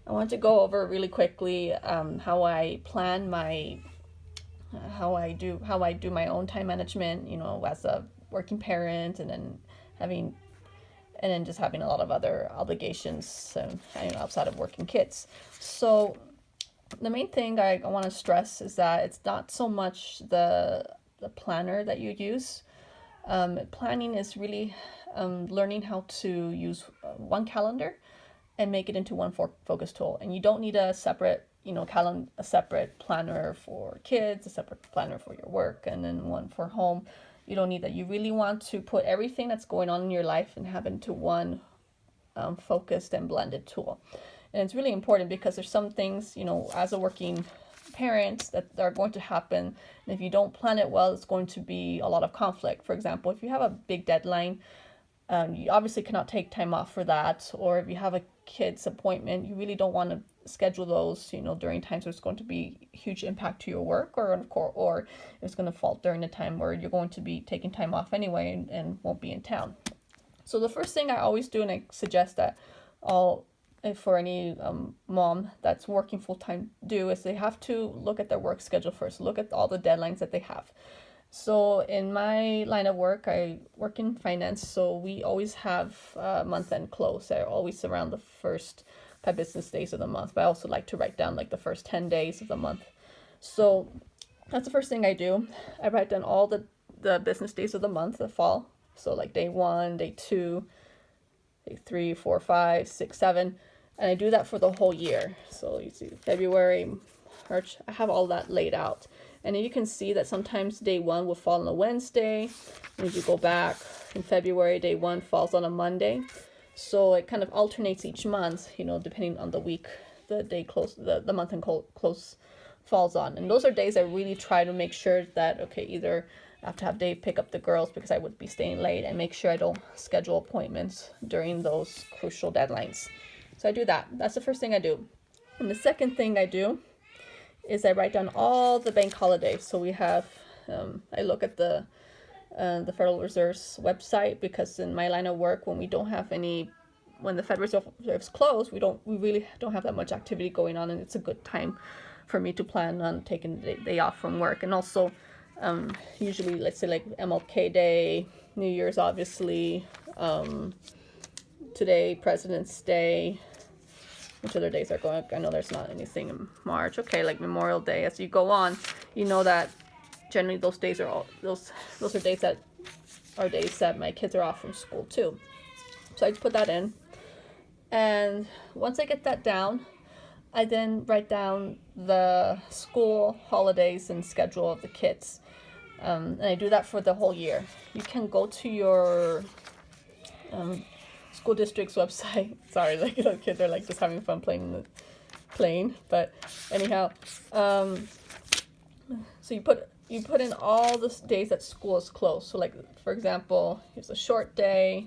I want to go over really quickly how I plan how I do my own time management, as a working parent, and then just having a lot of other obligations outside of working kids. So the main thing I want to stress is that it's not so much the planner that you use. Planning is really learning how to use one calendar and make it into one focus tool. And you don't need a separate, a separate planner for kids, a separate planner for your work, and then one for home. You don't need that. You really want to put everything that's going on in your life and have it into one focused and blended tool. And it's really important because there's some things, as a working parent, that are going to happen. And if you don't plan it well, it's going to be a lot of conflict. For example, if you have a big deadline, you obviously cannot take time off for that. Or if you have a kid's appointment, you really don't want to schedule those, during times where it's going to be huge impact to your work, or it's going to fall during the time where you're going to be taking time off anyway and won't be in town. So the first thing I always do, and I suggest that for any mom that's working full-time do, is they have to look at their work schedule first, look at all the deadlines that they have. So in my line of work, I work in finance, so we always have month-end close. They're always around the first 5 business days of the month, but I also like to write down like the first 10 days of the month. So that's the first thing I do. I write down all the business days of the month that fall. So like day 1, day 2, day 3, 4, 5, 6, 7. And I do that for the whole year. So you see February, March, I have all that laid out. And you can see that sometimes day 1 will fall on a Wednesday. And if you go back in February, day 1 falls on a Monday. So it kind of alternates each month, depending on the week, the day close, the month and close falls on. And those are days I really try to make sure that, okay, either I have to have Dave pick up the girls because I would be staying late, and make sure I don't schedule appointments during those crucial deadlines. So I do that. That's the first thing I do. And the second thing I do is I write down all the bank holidays. So we have, I look at the Federal Reserve's website, because in my line of work, when the Federal Reserve's closed, we really don't have that much activity going on, and it's a good time for me to plan on taking the day off from work. And also, usually, let's say like MLK Day, New Year's, obviously, today, President's Day. Which other days are going? I know there's not anything in March. Okay, like Memorial Day. As you go on, you know that generally those days are those are days that my kids are off from school too. So I just put that in, and once I get that down, I then write down the school holidays and schedule of the kids, and I do that for the whole year. You can go to your school district's website. Sorry, like the kids are like just having fun playing in the plane. But anyhow, so you put in all the days that school is closed. So like, for example, here's a short day.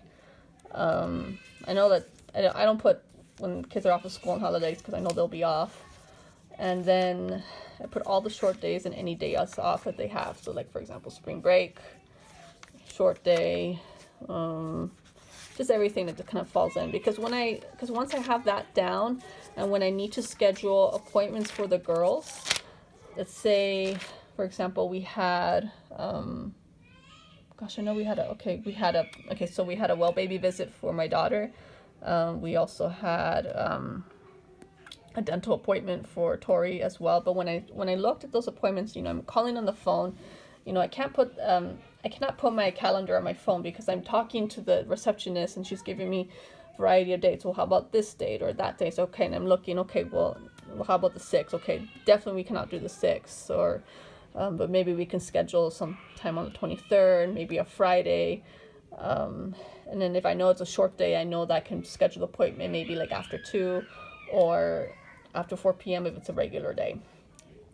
I know that I don't put when kids are off of school on holidays, because I know they'll be off. And then I put all the short days and any day off that they have. So like, for example, spring break, short day, just everything that kind of falls in. Because once I have that down, and when I need to schedule appointments for the girls, let's say, for example, we had, so we had a well baby visit for my daughter. We also had a dental appointment for Tori as well. But when I looked at those appointments, I'm calling on the phone. I cannot put my calendar on my phone, because I'm talking to the receptionist and she's giving me a variety of dates. Well, how about this date or that date? Okay, and I'm looking, okay, well, how about the 6th? Okay, definitely we cannot do the 6th, or but maybe we can schedule some time on the 23rd, maybe a Friday. And then if I know it's a short day, I know that I can schedule the appointment maybe like after 2 or after 4 p.m. if it's a regular day,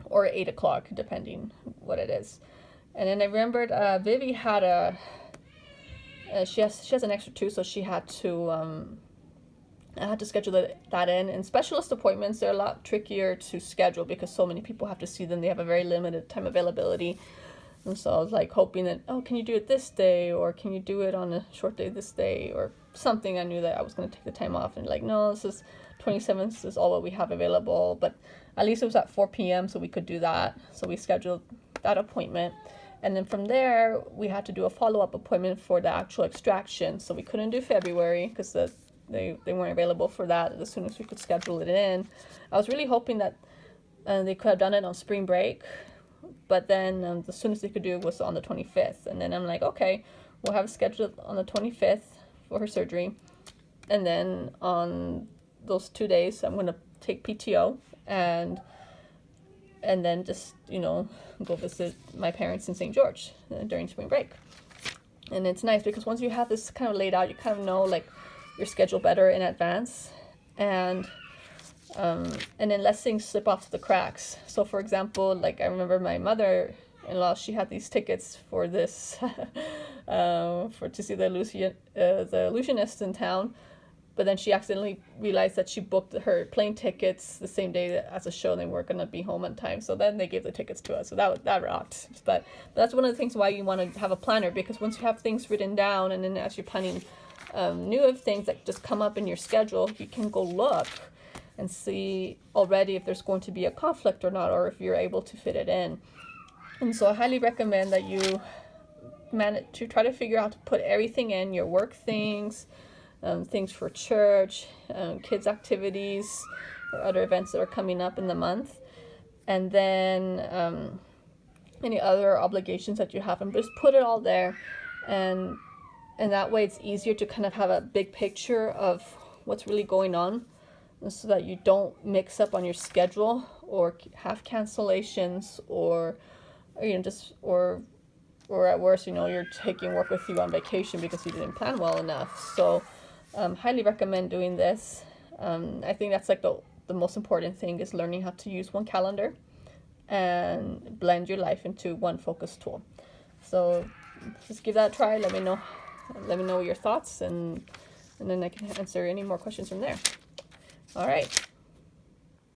or 8 o'clock, depending what it is. And then I remembered Vivi had she has an extra tooth, so she had to I had to schedule that in. And specialist appointments, they're a lot trickier to schedule because so many people have to see them. They have a very limited time availability. And so I was like hoping that, oh, can you do it this day? Or can you do it on a short day this day? Or something. I knew that I was going to take the time off. And like, no, this is 27th is all what we have available, but at least it was at 4 p.m. so we could do that. So we scheduled that appointment. And then from there, we had to do a follow-up appointment for the actual extraction. So we couldn't do February because they weren't available for that as soon as we could schedule it in. I was really hoping that they could have done it on spring break, but then the soonest they could do it was on the 25th. And then I'm like, okay, we'll have it scheduled on the 25th for her surgery. And then on those 2 days, I'm going to take PTO and then just, go visit my parents in St. George during spring break. And it's nice because once you have this kind of laid out, you kind of know like your schedule better in advance, and then less things slip off the cracks. So for example, like I remember my mother-in-law, she had these tickets for this to see the illusionist in town. But then she accidentally realized that she booked her plane tickets the same day as a show, and they weren't going to be home on time. So then they gave the tickets to us. So that rocked. But that's one of the things why you want to have a planner, because once you have things written down, and then as you're planning new things that just come up in your schedule, you can go look and see already if there's going to be a conflict or not, or if you're able to fit it in. And so I highly recommend that you manage to try to figure out to put everything in, your work things, things for church, kids' activities, or other events that are coming up in the month, and then any other obligations that you have, and just put it all there, and that way it's easier to kind of have a big picture of what's really going on, so that you don't mix up on your schedule or have cancellations, or at worst, you're taking work with you on vacation because you didn't plan well enough. So highly recommend doing this. I think that's like the most important thing, is learning how to use one calendar and blend your life into one focus tool. So just give that a try. Let me know your thoughts, and then I can answer any more questions from there. All right.